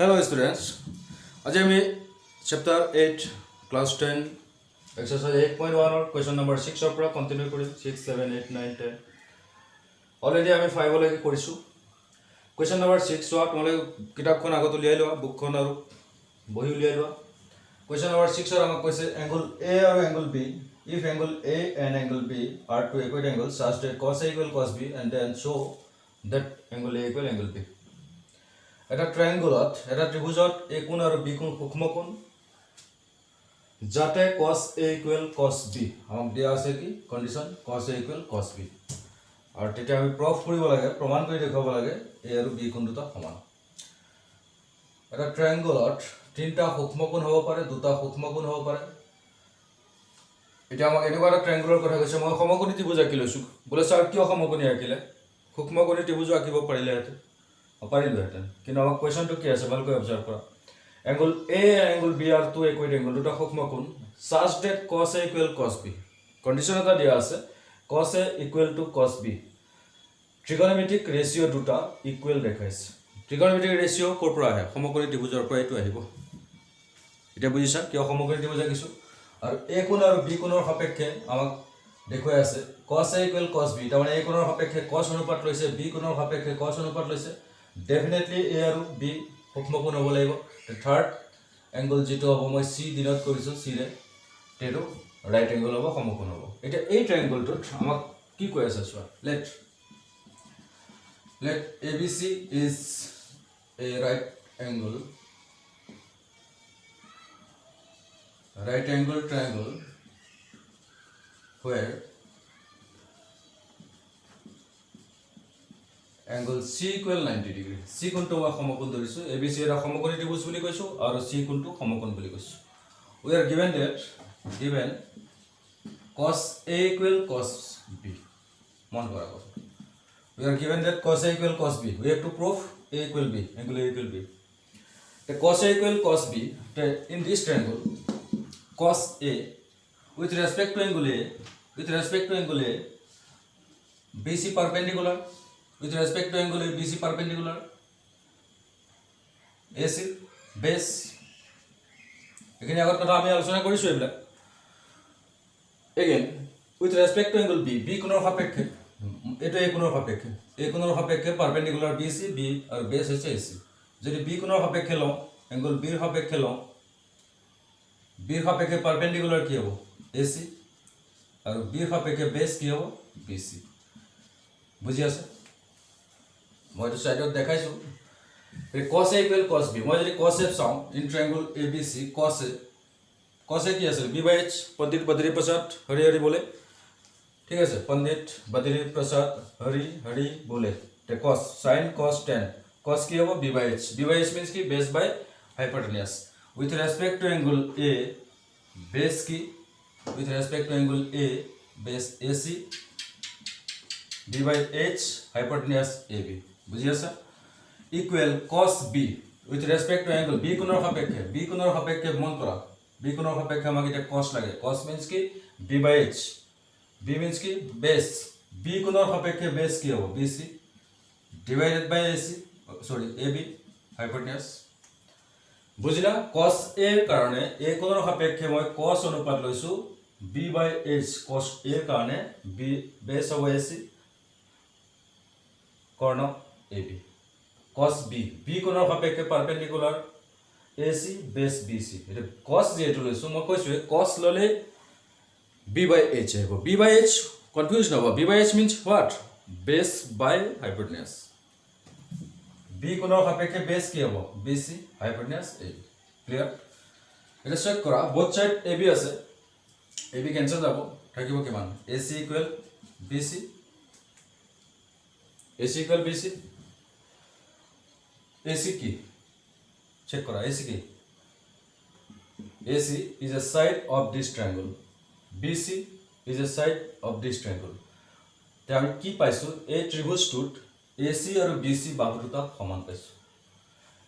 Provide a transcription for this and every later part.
Hello students. আজি আমি chapter 8 class 10 exercise 8.1 or question number 6 ৰ পৰা কন্টিনিউ কৰিম 6 7 8 9 10 অলৰেডি আমি 5 লৈকে কৰিছো question number 6 চোৱা তোমালোকে কিতাপখন আগত উলিয়াই লোৱা বুকখন আৰু বহি উলিয়াই লোৱা question number 6 ৰ আমাক কৈছে angle A আৰু angle B if angle A and angle B are two equal angles such that cos A equal cos B and then show that angle A equal angle B এটা ট্রায়াঙ্গলত এটা ত্রিভুজত a কোণ আৰু b কোণ সূক্ষ্ম কোণ যাতে cos a = cos b আমাক দিয়া আছে কি condition cos a = cos b আৰু তেতিয়া আমি প্ৰুফ কৰিব লাগে প্ৰমাণ কৰি দেখাব লাগে a আৰু b কোণ দুটা সমান এটা ট্ৰায়াঙ্গলত তিনটা সূক্ষ্ম কোণ হ'ব পাৰে দুটা সূক্ষ্ম কোণ হ'ব পাৰে এতিয়া আমাক এনেকুৱা এটা ট্ৰায়াঙ্গলৰ কথা কৈছে মই সমকোণী ত্ৰিভুজ আঁকি লৈছো বোলে স্যাৰ কিয় সমকোণী আঁকিলে সূক্ষ্মকোণী ত্ৰিভুজ আঁকিব পাৰিলে হেতে পাৰিলোহেঁতেন কিন্তু আমাক কুৱেশ্যনটো কি আছে ভালকৈ অবজাৰ্ভ কৰা angle A angle B are two equal angle দুটা সূক্ষ্ম কোণ such that cos a equal cos b condition এটা দিয়া আছে cos a equal to cos b ট্ৰিগনোমেট্ৰিক ৰেশিও দুটা ইকুৱেল দেখাইছে ট্ৰিগনোমেট্ৰিক ৰেশিও ক'ৰ পৰা আহে সমকোণী ত্ৰিভুজৰ পৰা এইটো আহিব এতিয়া বুজিছা কিয় সমকোণী ত্ৰিভুজ আঁকিছো আৰু a কোণ আৰু b কোণৰ সাপেক্ষে আমাক দেখুৱাই আছে cos a equal cos b তাৰমানে a কোণৰ সাপেক্ষে cos অনুপাত লৈছে b কোণৰ সাপেক্ষে cos অনুপাত লৈছে Definitely A আৰু B সূক্ষ্ম কোণ হ'ব লাগিব থাৰ্ড এংগল যেটো হ'ব মই C দিনত কৰিছো C ৰে তেটো ৰাইট এংগল হ'ব সমকোণ হ'ব এটা এই ট্ৰায়াঙ্গলটোত আমাক কি কৈ আছে চোৱা let ABC is a right angle triangle where angle C equal 90 degree C কোণটো মই সমকোণ ধৰিছো ABC এটা সমকোণী ত্ৰিভুজ বুলি কৈছো আৰু C কোণটো সমকোণ বুলি কৈছো we are given cos A equal cos B মন কৰা কথা we are given that cos A equal cos B we have to prove A equal B angle A equal B the cos A equal cos B in this triangle cos A with respect to angle A BC perpendicular with respect to angle BC perpendicular AC base এখানে আগৰ কথা আমি আলোচনা কৰিছো এইবিলাক again with respect to angle B কোণৰ সাপেক্ষে এটো A কোণৰ সাপেক্ষে perpendicular BC B আৰু base হৈছে AC যদি B কোণৰ সাপেক্ষে লওঁ angle B ৰ সাপেক্ষে লওঁ B ৰ সাপেক্ষে perpendicular কি হ'ব AC আৰু B ৰ সাপেক্ষে base কি হ'ব BC বুজি আছে মই তো সাইডত দেখাইছো cos A equal cos B মই যদি cos F চাও in triangle ABC cos A কি আছে B/H पंडित बद्री प्रसाद हरि हरि बोले ঠিক আছে पंडित बद्री प्रसाद हरि हरि बोले তে cos sin cos tan cos কি হ'ব B/H means কি base by hypotenuse with respect to angle A base কি with respect to angle A base AC B/H hypotenuse AB বুঝি আছা equal cos B with respect to angle B কোণৰ সাপেক্ষে মন কৰা B কোণৰ সাপেক্ষে আমাক এটা cos লাগে cos means কি B/H B means কি base B কোণৰ সাপেক্ষে base কি হ'ব BC divided by AC sorry AB hypotenuse বুজিলা cos A ৰ কাৰণে A কোণৰ সাপেক্ষে মই cos অনুপাত লৈছো B/H cos A ৰ কাৰণে B base হ'ব AC কৰ্ণ AB cos B B কোণৰ সাপেক্ষে পারপেন্ডিকুলার AC base BC এটা cos যেটো লৈছো মই কৈছো cos ললে B/H হ'ব B/H কনফিউজ নহব B/H means what base by hypotenuse B কোণৰ সাপেক্ষে base কি হ'ব BC hypotenuse AB ক্লিয়াৰ এটা চেক কৰা both side AB আছে AB ক্যান্সেল যাব থাকিব কিমান AC equal BC AC equal BC AC কি চেক কৰা AC কি AC is a side of this triangle BC is a side of this triangle তে আমি কি পাইছো এই ত্ৰিভুজটোত AC আৰু BC বাহু দুটা সমান পাইছো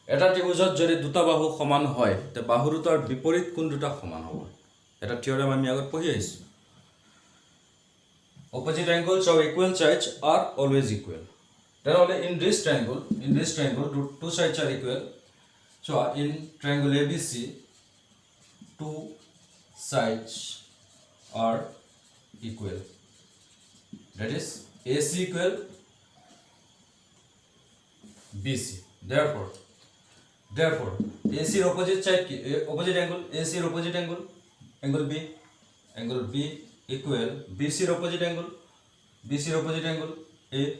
এটা ত্ৰিভুজত যদি দুটা বাহু সমান হয় তে বাহু দুটাৰ বিপৰীত কোণ দুটা সমান হ'ব এটা থিওৰেম আমি আগত পঢ়ি আহিছো opposite angles of equal sides are always equal Then only in this triangle, two sides are equal. So in triangle ABC, two sides are equal. That is AC equal BC. Therefore AC opposite side ki opposite angle, AC opposite angle B, angle B equal BC opposite angle A,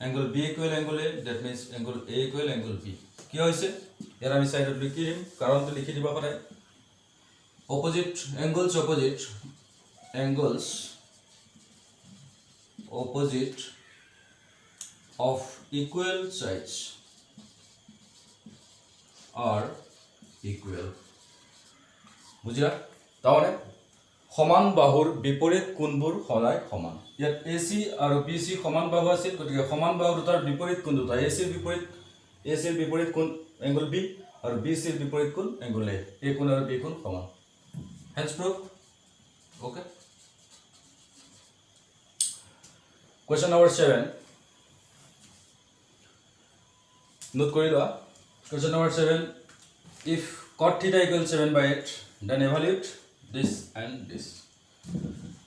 angle B equal angle A, that means angle A equal angle B. কি হইছে এর আমি সাইডত লিখি দিম কারণ তো লিখি দিবা পারে opposite angles opposite of equal sides are equal. বুঝলা তাহলে সমান বাহুৰ বিপৰীত কোণবোৰ সদায় সমান ইয়াত AC আৰু BC সমান বাহু আছিল গতিকে সমান বাহু দুটাৰ বিপৰীত কোণ দুটা AC ৰ বিপৰীত কোণ এংগল B আৰু BC ৰ বিপৰীত কোণ এংগল A এই কোণ আৰু B কোণ সমান hence proof. Okay, question number 7 note কৰি লোৱা question number 7 if cot theta equals 7/8 then evaluate this and this.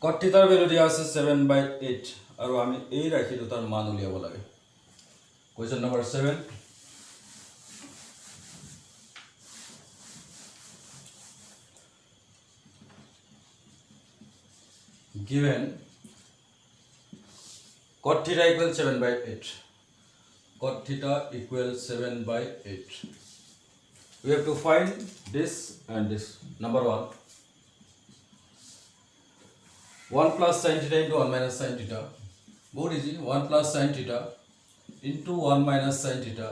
cot theta value দিয়া আছে 7/8 আৰু আমি এই ৰাখি দুটাৰ মান উলিয়াব লাগে question number 7 given cot theta equals 7/8. Cot theta equals 7/8. We have to find this and this. Number 1. 1 plus sin theta into 1 minus sin theta. Very easy. 1 plus sin theta into 1 minus sin theta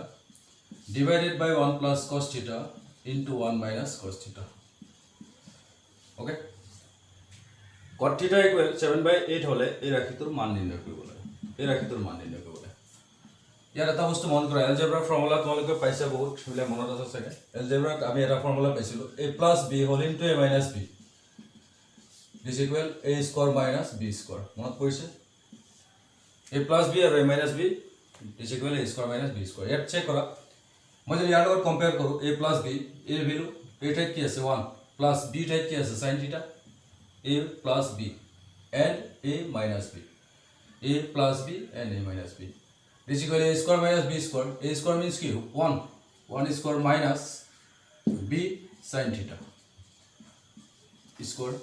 divided by 1 plus cos theta into 1 minus cos theta. Okay. Cot theta equal 7/8 হলে এই ৰাখিটোৰ মান নিৰ্ণয় কৰিব লাগে ইয়াৰ এটা বস্তু মন কৰা এলজেব্ৰা ফৰ্মুলা তোমালোকে পাইছা বহুত বলে মনত আছে চাগে এলজেব্ৰাত আমি এটা ফৰ্মুলা পাইছিলো a plus b whole into a minus b is equal a square minus b square মনত পৰিছে a plus b আৰু a minus b is equal a square minus b square ইয়াত চেক কৰা মই যদি ইয়াৰ লগত কম্পেয়াৰ কৰো a plus b a value a type কি আছে 1 plus b টাইপ কি আছে sin theta a plus b and a minus b a plus b and a minus b is equal a square minus b square. A square means ki 1 square minus b sin theta square.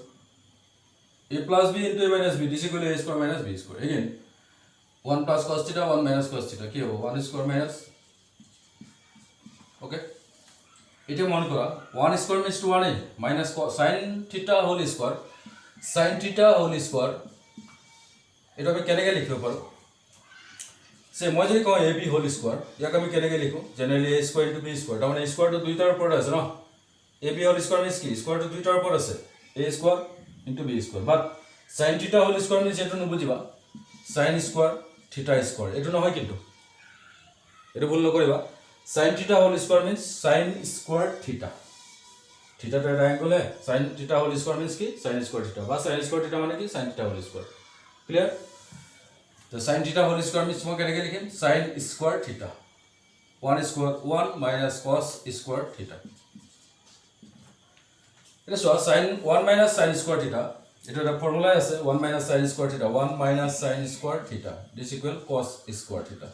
A plus b into a minus b is equal to a square minus b square. Again 1 plus cos theta 1 minus cos theta ki hobo 1 square minus. Okay, এটা মন কৰা 1 square means to 1 minus sin theta whole square এটা আমি কেনেকৈ লিখিব পাৰো সে মই যদি কওঁ ab whole square ইয়াক আমি কেনেকৈ লিখো generally a square into b square তাৰমানে স্কয়াৰ তো দুইটাৰ ওপৰত আছে ন ab whole square means কি স্কয়াৰ তো দুইটাৰ ওপৰত আছে a square into b square but sin theta whole square means এটো নুবুজিবা sin square theta square এটো নহয় কিন্তু এটো ভুল নকৰিবা sin theta whole square means sin square theta theta to এটা angle है sin theta whole square means কি sin square theta বা sin square theta মানে কি sin theta whole square clear तो sin theta whole square means মই কেনেকৈ লিখিম sin square theta 1 minus cos square theta এটা so sin 1 minus sin square theta এটা একটা ফর্মুলা আছে 1 minus sin square theta 1 minus sin square theta this equal cos square theta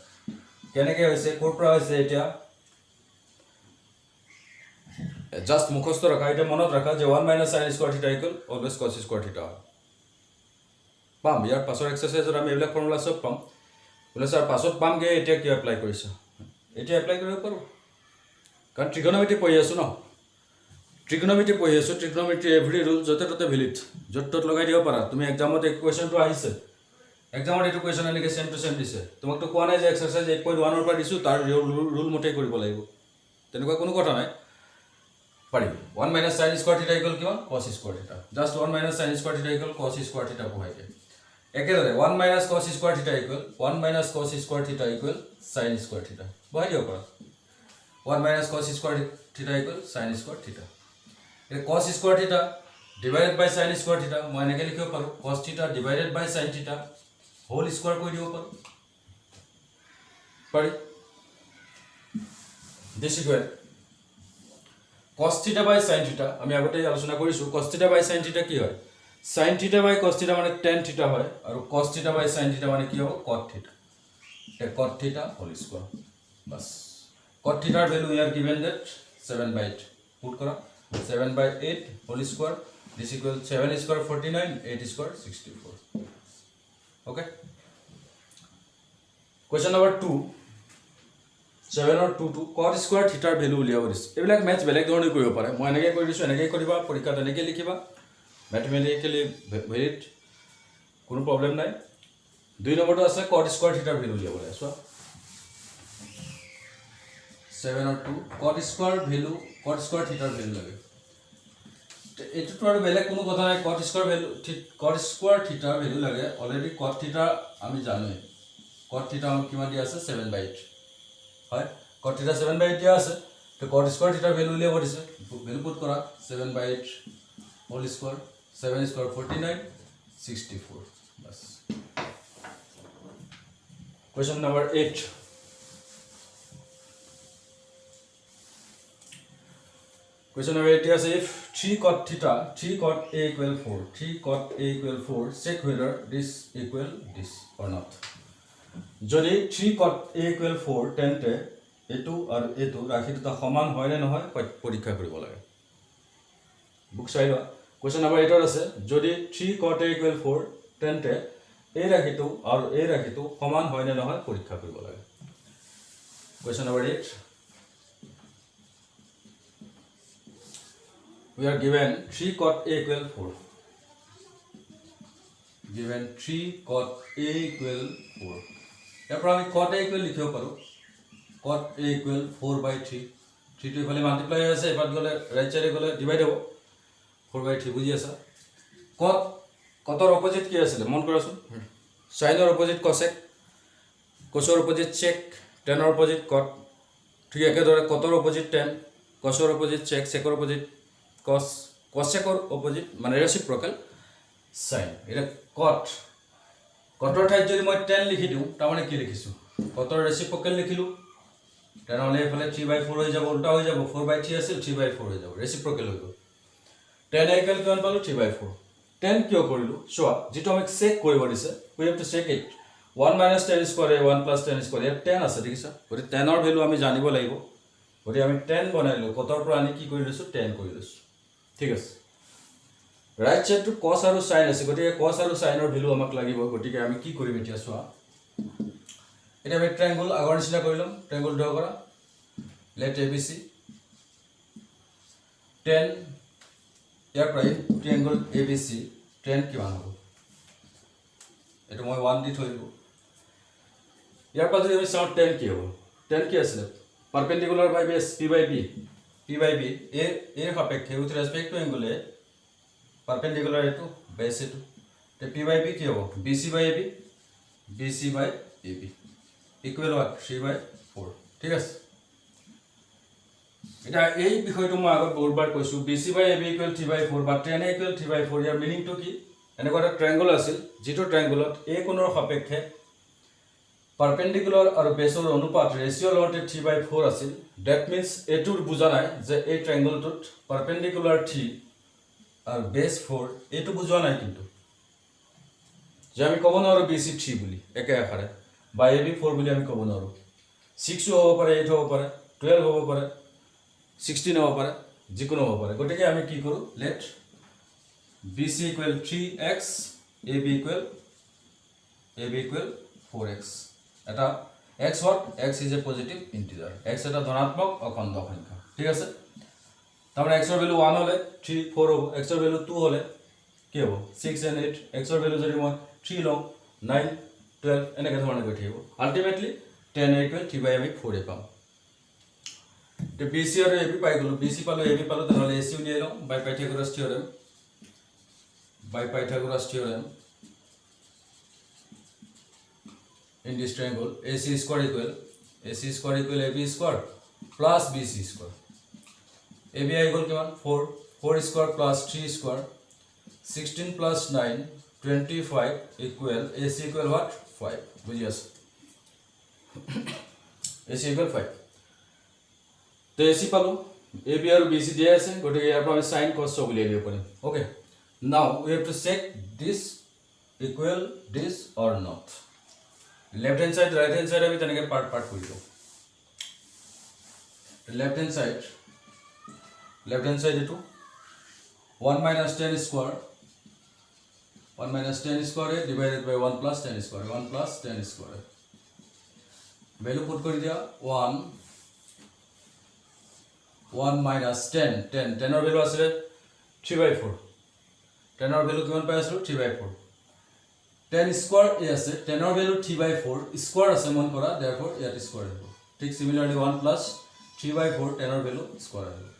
কেনেকৈ হৈছে কোৰ পৰা হৈছে এটা জাস্ট মুখস্থ ৰাখা এটা মনত ৰাখা যে 1 minus sin square theta equal always cos square theta পাম ইয়াৰ পাছৰ এক্সাৰসাইজত আমি এইবিলাক ফৰ্মুলা সব পাম বলে স্যাৰ পাছত পামগে এটা কি এপ্লাই কৰিছে এটা এপ্লাই কৰিব পাৰো কাৰণ ট্ৰিগোনোমেট্ৰি পঢ়ি আছো ন ট্ৰিগোনোমেট্ৰি এভৰি ৰুল যতে ততে ভ্যালিড যত লগাই দিব পাৰা তুমি এক্সামত এক কোৱেশ্চনটো আহিছে এক্সামত এইটো কোৱেশ্চন এনেকৈ সেম টু সেম দিছে তোমাক তো কোৱা নাই যে এক্সাৰসাইজ 8.1 ৰ পৰা দিছো তাৰ ৰুল মতে কৰিব লাগিব তেনেকুৱা কোনো কথা নাই পাৰিব 1 minus sin square theta equal কিমান cos square theta just 1 minus sin square theta equal cos square theta বহাই দিয়ে একেদৰে 1 minus cos square theta equal 1 minus cos square theta equal sin square theta বহাই দিব পাৰা 1 minus cos square theta equal sin square theta এই cos square theta divided by sin square theta মই এনেকৈ লিখিব পাৰো cos theta divided by sin theta whole square কৰি দিব পাৰো this equal cos theta by sin theta আমি আগতে আলোচনা কৰিছো cos theta by sin theta কি হয় sin theta by cos theta মানে tan theta হয় আৰু cos theta by sin theta মানে কি হ'ব cot theta cot theta whole square bas cot theta value we are given that 7/8 put kara 7/8 whole square this equal 7 square 49 8 square 64 okay question number 2 7 or 2 to cot square theta value উলিয়াব দিছে এইবিলাক math বেলেগ ধৰণে কৰিব পাৰে মই এনেকৈ কৰি দিছো এনেকৈ কৰিবা পৰীক্ষাত এনেকৈ লিখিবা ম্যাথমেটিক্যালি ভেৰিড কোনো প্ৰবলেম নাই 2 নম্বৰটো আছে cot square theta value উলিয়াব লাগে চোৱা 7 or 2 cot square theta value লাগে এটো তো আৰু বেলেগ কোনো কথা নাই cot square theta value লাগে অলৰেডি cot theta আমি জানোই cot theta কিমান দিয়া আছে 7/8 হয় cot theta 7/8 দিয়া আছে তো cot square theta value উলিয়াব দিছে ভ্যালু পুট কৰা 7/8 whole square 7 square 49 64 bas question number 8 question number 8 is if 3 cot theta 3 cot a equal 4 3 cot a equal 4 check whether this equal this or not যদি 3 cot a equal 4 তেন্তে এটো আর এটো রাখি দুটা সমান হয় না নহয় পরীক্ষা কৰিব লাগে বুক চাইবা কোশ্চেন নাম্বার 8 আছে যদি 3 cot a equal 4 তেন্তে এই রাখিটো আর এই রাখিটো সমান হয় না নহয় পরীক্ষা কৰিব লাগে question number 8 we are given 3 cot a equal 4 given 3 cot a equal 4 ইয়াৰ পৰা আমি cot a equal লিখিব পাৰো cot a equal 4/3 3 to ইফালে মাল্টিপ্লাই আছে এবাৰ গলে ৰাইট সাইডে গলে ডিভাইড হ'ব 4/3 বুজি আছা cotৰ অপোজিট কি আছিল মন কৰাছোন sinৰ অপোজিট cosec cosৰ অপোজিট sec tanৰ অপোজিট cot ঠিক একেদৰে cotৰ অপোজিট tan cosৰ অপোজিট sec secৰ অপোজিট cos cosecৰ অপোজিট মানে ৰেচিপ্ৰকেল sin এটা cotৰ ঠাইত যদি মই tan লিখি দিও তাৰ মানে কি লিখিছো cotৰ ৰেচিপ্ৰকেল লিখিলো তেনেহলে এফালে 3/4 হৈ যাব উল্টা হৈ যাব 4/3 আছিল 3/4 হৈ যাব ৰেচিপ্ৰকেল হৈ গল tan ইকুৱেল কিমান পালো 3/4 tan কিয় কৰিলো চোৱা যেটো আমি চেক কৰিব দিছে we have to check it 1 - tan square 1 + tan square ইয়াত tan আছে দেখিছা গতি tanৰ ভ্যালু আমি জানিব লাগিব গতি আমি tan বনাইলো কতৰ পৰা আনি কি কৰি লৈছো tan কৰি লৈছো ঠিক আছে ৰাইট সাইড টু cos আৰু sin আছে গতিকে cos আৰু sinৰ ভ্যালু আমাক লাগিব গতিকে আমি কি কৰিম এতিয়া চোৱা এটা আমি ট্ৰায়াঙ্গল আগৰ নিচিনা কৰিলাম ট্ৰায়াঙ্গল ড্ৰ কৰা লেট abc tan ইয়াৰ পৰা ট্ৰায়াঙ্গল abc tan কিমান হ'ব এটা মই 1 দি থৈলো ইয়াৰ পৰা যদি আমি চাও tan কি হ'ব tan কি আছিল perpendicular by base p/b a সাপেক্ষে with respect to angle a perpendicular to base to তে p/b কি হ'ব bc/ab equal what 3/4 ঠিক আছে এটা এই বিষয়টো মই আগত বহুতবাৰ কৈছো bc/ab equal 3/4 বা tan equal 3/4 year meaning to কি এনেকুৱা এটা ট্ৰায়াঙ্গল আছিল যেটো ট্ৰায়াঙ্গলত a কোণৰ সাপেক্ষে পাৰপেন্ডিকুলাৰ আৰ বেসৰ অনুপাত ৰেশিও লওঁতে 3/4 আছিল দ্যাট মিন্স এটুৰ বুজা নাই যে এই ট্ৰায়াঙ্গলটোত পাৰপেন্ডিকুলাৰ 3 আৰ বেস 4 এটু বুজোৱা নাই কিন্তু যে আমি ক'ব নোৱাৰো BC 3 বুলি একে আকাৰে বা AB 4 বুলি আমি ক'ব নোৱাৰো 6 হ'ব পাৰে 8 হ'ব পাৰে 12 হ'ব পাৰে 16 হ'ব পাৰে যিকোনো হ'ব পাৰে গতিকে আমি কি কৰো late BC equal 3x AB equal 4x এটা x what x is a positive integer x এটা ধনাত্মক অখণ্ড সংখ্যা ঠিক আছে তাহলে x এর ভ্যালু 1 হলে 3 4 হবে x এর ভ্যালু 2 হলে কি হবে 6 and 8 x এর ভ্যালু যদি মই 3 লও 9 12 এনেকে ধৰণে গৈ থাকিব আলটিমেটলি tan equal 3/4 এ পাম তে BC আৰু AB পাই গলো BC পালো AB পালো তাহলে AC উলিয়াই লও by Pythagoras theorem in this triangle AC square equal AB square plus BC square AB equal কিমান 4 square plus 3 square 16 plus 9 25 equal AC equal what 5 বুঝি আছে AC equal 5 তো AC পালো AB আৰু BC দিয়া আছে গতিকে ইয়াৰ পৰা আমি sin cos উলিয়াই দিব পাৰিম okay now we have to check this equal this or not left hand side right hand side আমি তেনেকৈ পাৰ্ট কৰি দিওঁ লেফট হ্যান্ড সাইড এটো 1 minus 10 square 1 minus 10 square divided by 1 plus 10 square 1 plus 10 square value put kori dia 1 minus 10 10 or value asile 3/4 10 or value kiman pai asu 3/4 10 square ase 10 or value 3/4 square ase mon kora therefore yat square hobo ঠিক similarly 1 plus 3/4 10 or value square hobo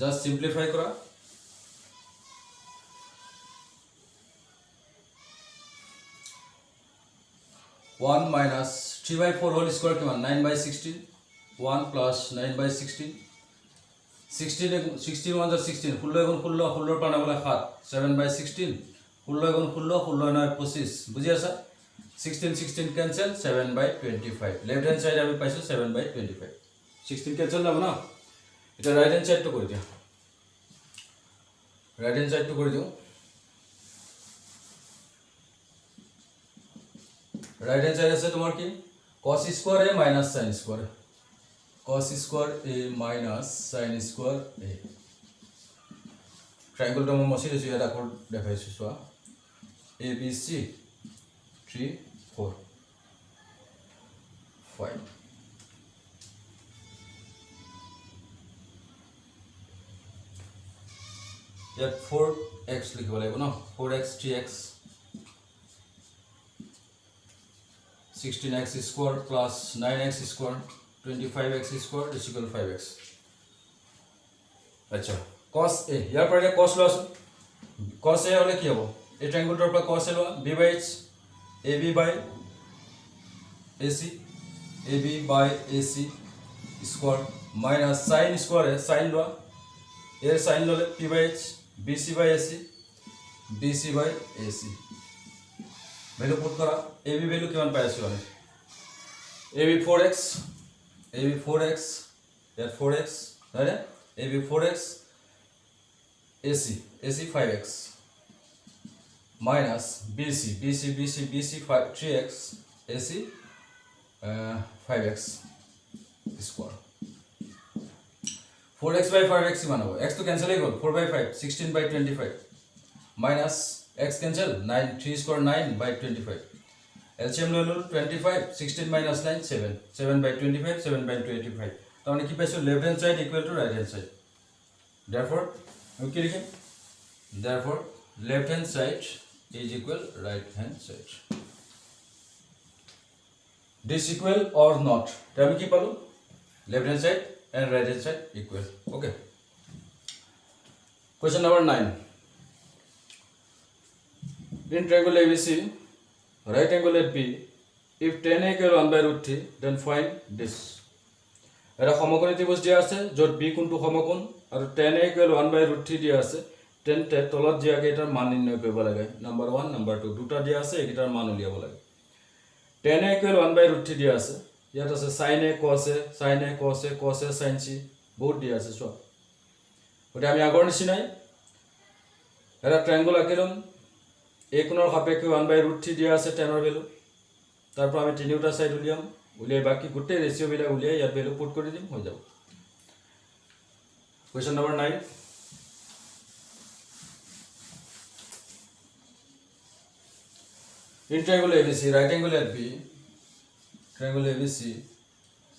just simplify kora 1 minus 3/4 whole square किमान 9/16 1 plus 9/16 16 1 16 16 पर ना बोला 7/16 16 9 25 बुझी आसा 16 cancel 7/25 left hand side আমি পাইছো 7/25 16 cancel যাব না এটা রাইট হ্যান্ড সাইড তো করে দিও রাইট হ্যান্ড সাইড তো করে দিও राइट हैंड साइड আছে তোমার কি cos square a minus sin square cos square a minus sin square a ট্রায়াঙ্গলটা মই মছি দিছো এটা কোড দেখাইছো সোয়া abc 3 4 5 ইয়াত 4x লিখিব লাগিব ন 4x 3x 16x square plus 9x square 25x square is equal to 5x अच्छा cos a यार पर ये cos लो cos a वाले क्या हो ये triangle top per cos a low b by h ab by ac square minus sin square है sin लो ये sin लो ले p by h bc by ac value put करा ab वैल्यू किमान पाइ आছো আমি ab 4x that 4x right ab 4x ac 5x minus bc 3x ac 5x square 4x by 5x किमान हो x तो cancel हो गया 4/5 16/25 minus x cancel 9 3 square 9/25 LCM ले लो 25 16 minus 9 7 7/25 7/25 तो हमने की पाइছো left hand side equal to right hand side therefore हम की लिखें therefore left hand side is equal right hand side this equal or not तो हम की पालो left hand side and right hand side equal okay question number 9 in triangle ABC, right angle at B, if tan a equal 1/√3, then find this. এটা সমকোণী ত্ৰিভুজ দিয়া আছে য'ত B কোণটো সমকোণ আৰু tan a equal 1/√3 দিয়া আছে তেন্তে তলত দিয়া কেইটাৰ মান নিৰ্ণয় কৰিব লাগে নাম্বাৰ 1 নাম্বাৰ 2 দুটা দিয়া আছে এইকেইটাৰ মান উলিয়াব লাগে tan a equal 1/√3 দিয়া আছে ইয়াত আছে sin a cos a sin c বহুত দিয়া আছে চোৱা ওটা আমি আগৰ নিচিনাই এটা ট্ৰায়াঙ্গল আঁকিলম एक कोणৰ সাপেক্ষে 1/√3 দিয়া আছে tan ৰ ভ্যালু তাৰপৰ আমি তিনিটা সাইড উলিয়াম উলিয়াই বাকি গোটে ৰেশিও বিলা উলিয়াই ইয়াৰ ভ্যালু পুট কৰি দিম হৈ যাব question number 9 in triangle ABC right angle at B triangle ABC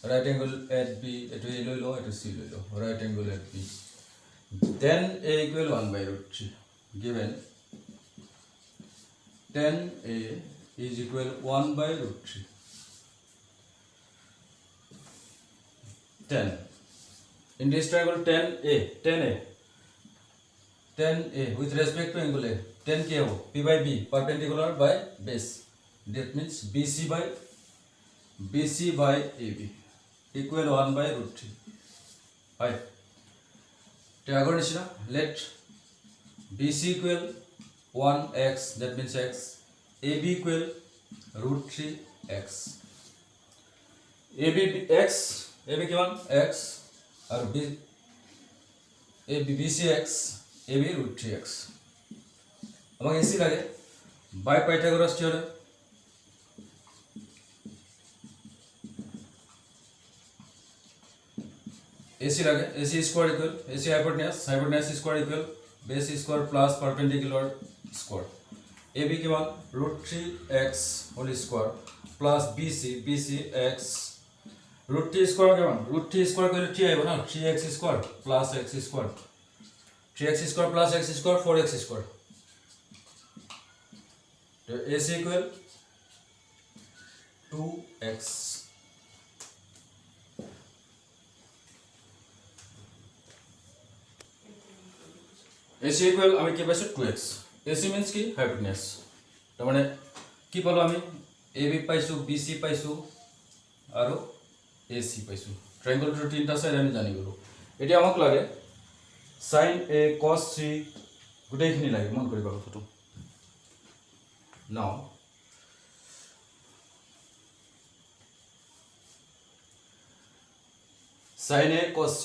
right angle at B এটো এ লৈ লো এটো C লৈ লো right angle at B then a equal 1/√3 given tan a is equal 1/√3 10 in this triangle tan a with respect to angle a tan क्या हो p by b perpendicular by base that means bc by ab equal 1/√3 right तो आगे निश्चित let bc equal 1x that means x ab equal √3x ab x ab किमान x और b A B B C X A B root 3x আমাক A C লাগে by Pythagoras theorem AC लगे AC square equal AC hypotenuse square equal base square plus perpendicular square AB के बाद √3x whole square plus BC x √3 square के बाद √3 square को 3 आएगा ना 3x square plus x square 3x square plus x square 4x square तो AC equal 2x AC equal আমি কি পাইছো 2x AC মিন্স কি হাইপোটেনিয়াস তার মানে কি পালো আমি AB পাইছো BC পাইছো আৰু AC পাইছো ট্ৰায়াঙ্গলটোৰ তিনটা সাইড আমি জানি গলো এতিয়া আমাক লাগে sin A cos C গুটেইখিনি লাগে মন কৰিবা কথাটো নাও sin A cos C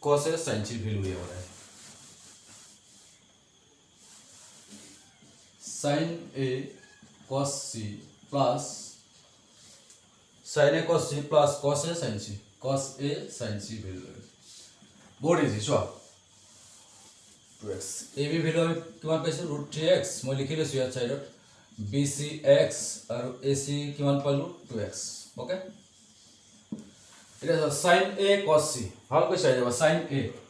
cos A sin C value ये हो रहा है sin A cos C plus sin A cos C plus cos A sin C value बहुत easy so 2x AB value আমি কিমান পাইছো √3x মই লিখি লৈছো ইয়াত সাইডত BCx আৰু AC কিমান পালো 2x ওকে এটা sin A cos C ভালকৈ চাই যাবা sin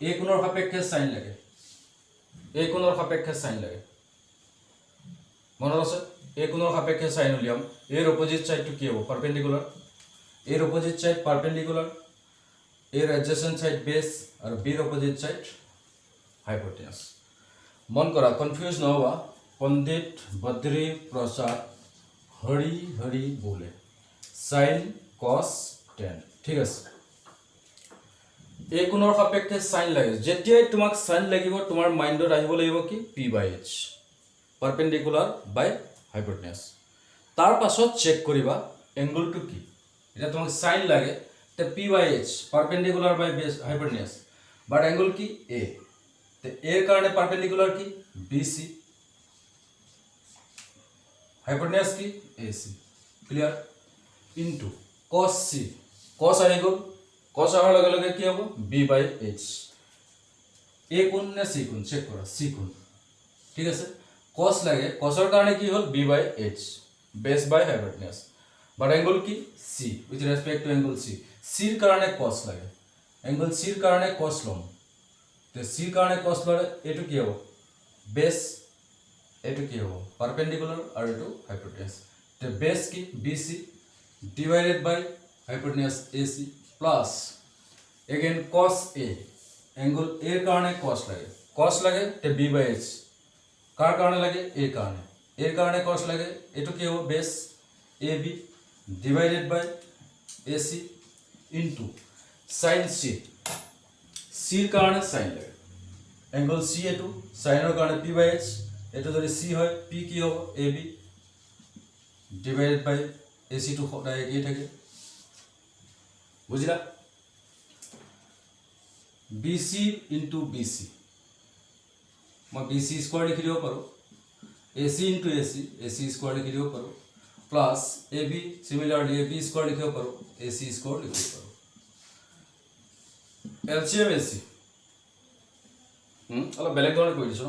A কোণৰ সাপেক্ষে sin লাগে A কোণৰ সাপেক্ষে sin লাগে মনত আছে A কোণৰ সাপেক্ষে sin উলিয়াম এর অপোজিট সাইডটো কি হ'ব পারপেন্ডিকুলার এর অপোজিট সাইড পারপেন্ডিকুলার এর অ্যাডজেসেন্ট সাইড বেস আর বি এর অপোজিট সাইড হাইপোটেনাস মন করা কনফিউজ না হওয়া पंडित बद्री प्रसाद हरि हरि बोले sin cos tan ঠিক আছে এই কোণৰ সাপেক্ষে sin লাগে যেতিয়াই তোমাক sin লাগিব তোমাৰ মাইন্ডত আহিব লাগিব কি p/h পারপেন্ডিকুলার বাই হাইপোটেনাস তার পাছত চেক করিবা এঙ্গলটো কি এটা তোমাক sin লাগে তে p/h পারপেন্ডিকুলার বাই বেস হাইপোটেনাস বাট এঙ্গল কি a তে এর কারণে পারপেন্ডিকুলার কি bc हाइपोटेन्यूस की AC clear into cos C cos आइ गल cos आवर लगे लगे কি হবে b/h a কোণ না c কোণ চেক কৰা c কোণ ঠিক আছে cos লাগে cosৰ কাৰণে কি হল b/h বেস বাই হাইপোটেন্যাস বাট অ্যাঙ্গেল কি c with respect to angle c c ৰ কাৰণে cos লাগে অ্যাঙ্গেল c ৰ কাৰণে cos লম তে c ৰ কাৰণে cos ললে এটো কি হ'ব বেস এটো কি হ'ব পারপেন্ডিকুলার আর এটো হাইপোটেনাস তে বেস কি BC divided by hypotenuse AC plus again cos A angle A কারণে cos লাগে তে b/h কার কারণে লাগে A কারণে cos লাগে এটো কি হ'ব বেস AB ডিভাইডেড বাই AC into sin C C ৰ কাৰণে sin লাগে एंगल C এটো sin ৰ কারণে p/h এটা যদি c হয় p কি হবে ab ডিভাইডেড বাই ac টু সদায় একেই থাকে বুঝিলা bc ইনটু bc মই bc স্কয়ার লিখি দিব পাৰো ac ইনটু ac স্কয়াৰ লিখি দিব পাৰো প্লাস ab সিমিলাৰলি ab স্কয়াৰ লিখিব পাৰো ac স্কয়াৰ লিখিব পাৰো LCM ac অলপ বেলেগ ধৰণে কৈ দিছো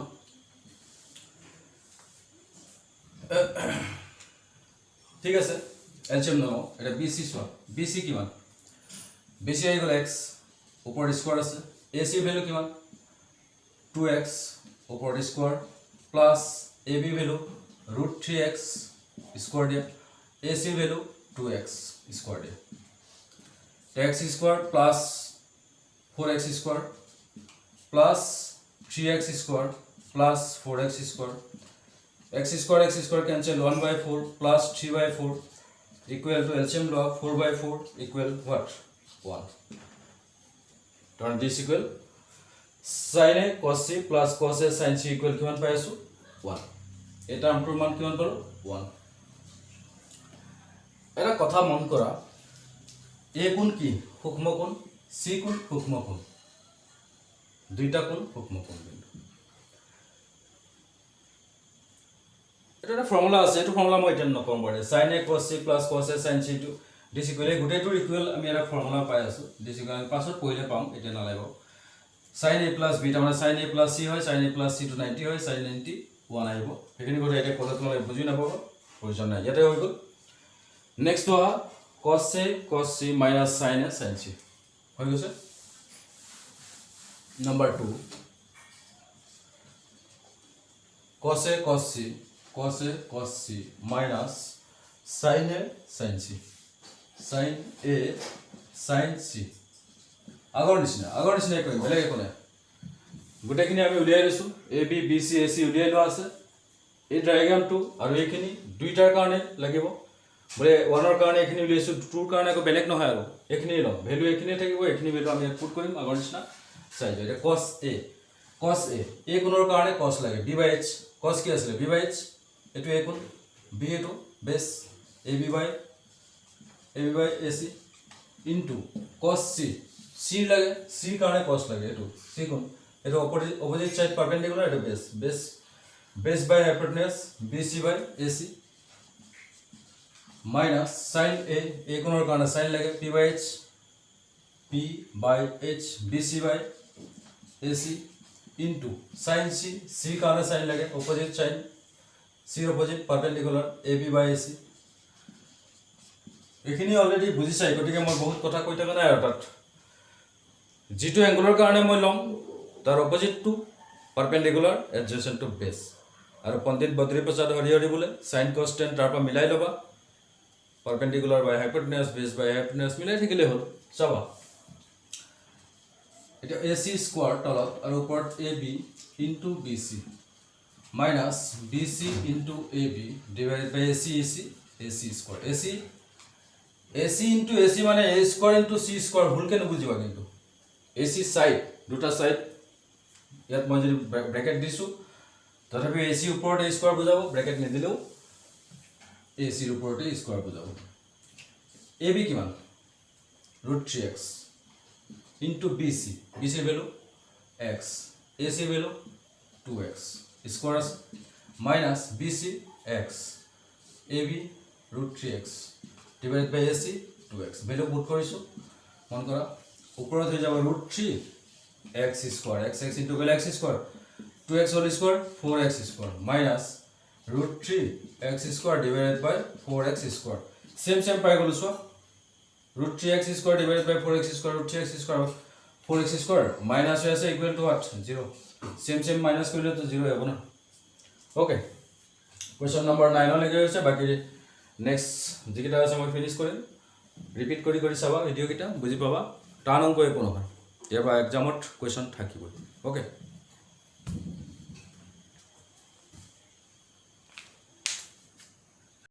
ঠিক আছে এলসিএম নাও এটা BC সব BC কিমান BC আই গল x উপর স্কয়ার আছে AC ভ্যালু কিমান 2x উপর square plus AB value √3x square দিয়া AC ভ্যালু 2x স্কয়ার দিয়া x square plus 4x square plus 3x square plus 4x square x square cancel 1/4 plus 3/4 equal to LCM log 4/4 equal what 1 turn this equal sin A cos C plus cos A sin C equal কিমান পাই আছো 1 এটা আমটোৰ মান কিমান পালো 1 এটা কথা মন কৰা A কোণ কি সূক্ষ্ম কোণ C কোণ সূক্ষ্ম কোণ দুইটা কোণ সূক্ষ্ম কোণ বিন্দু এটা একটা ফর্মুলা আছে এটো ফর্মুলা মই এটা নকম bare sin a cos c plus cos a sin c to this equal গুটেটোৰ ইকুৱেল আমি এটা ফৰ্মুলা পাই আছো this equal পাছত পहिले পাম এটা না লাগিব sin a plus b মানে sin a plus c হয় sin a plus c to 90 হয় sin 90 1 আহিব এখিনি গতে এটা কলত মই বুজি নাপাব প্ৰয়োজন নাই ইয়াতে হৈ গল নেক্সট হোৱা cos c minus sin a sin c হৈ গৈছে number 2 cos a cos c minus sin a sin c আগৰ নিচিনা কৰিম বেলেগ একো নাই গোটেইখিনি আমি উলিয়াই লৈছো a b b c a c উলিয়াই লোৱা আছে এই ডায়াগ্ৰামটো আৰু এইখিনি দুইটাৰ কাৰণে লাগিব বলে 1 ৰ কাৰণে এইখিনি উলিয়াইছো 2 ৰ কাৰণে একো বেলেগ নহয় আৰু এইখিনি লম ভ্যালু এইখিনি থাকিব এইখিনি ভ্যালু আমি পুট কৰিম আগৰ নিচিনা চাই যায় cos a a কোণৰ কাৰণে cos লাগে b by h cos কি আছিল b by h এটো a কোণ b এটো base ab by ac into cos c c লাগে c কাৰণে cos লাগে এটো c কোণ এটো অপোজিট সাইড পারপেন্ডিকুলার এটো base by hypotenuse bc by ac minus sin a কোণৰ কাৰণে sin লাগে p by h bc by ac into sin c কাৰণে sin লাগে opposite side c opposite perpendicular ab by ac এখিনি already বুজিছাই গতিকে মই বহুত কথা কৈ থকা নাই আৰু তাত যেটো এংগলৰ কাৰণে মই লম তাৰ opposite to perpendicular adjacent to base আৰু পণ্ডিত বদ্ৰী প্ৰসাদ হৰিহৰি বোলে sin cos tan তাৰ পৰা মিলাই লবা perpendicular by hypotenuse base by hypotenuse মিলাই থাকিলে হল চাবা এটা AC স্কয়ার তলত আৰু ওপৰত AB into BC minus BC into AB divided by AC square AC into AC মানে A square into C square ভুলকে নবুজিবা কিন্তু AC সাইড দুটা সাইড ইয়াত মই যদি ব্র্যাকেট দিছো তথাপি AC ওপৰত A square বুজাব ব্ৰ্যাকেট নিদিলেও AC ৰ ওপৰত A square বুজাব AB কিমান √3x into BC value x AC value 2x square minus BC x AB √3x divided by AC 2x value put কৰিছো মন কৰা ওপৰত হৈ যাব √3 x square x into value x square 2x whole square 4x square minus √3 x square divided by 4x square same পাই গলো so √3x square divided by 4x square √3x square 4x square minus is equal to what 0 same minus কৰিলে তো 0 হ'ব না okay question number 9 লগে হৈছে বাকি next যিকিটা আছে মই ফিনিশ কৰিম ৰিপিট কৰি চাবা ভিডিও কিটা বুজি পাবা টান অংক একো নহয় ইয়াৰ এক্সামত question থাকিব ওকে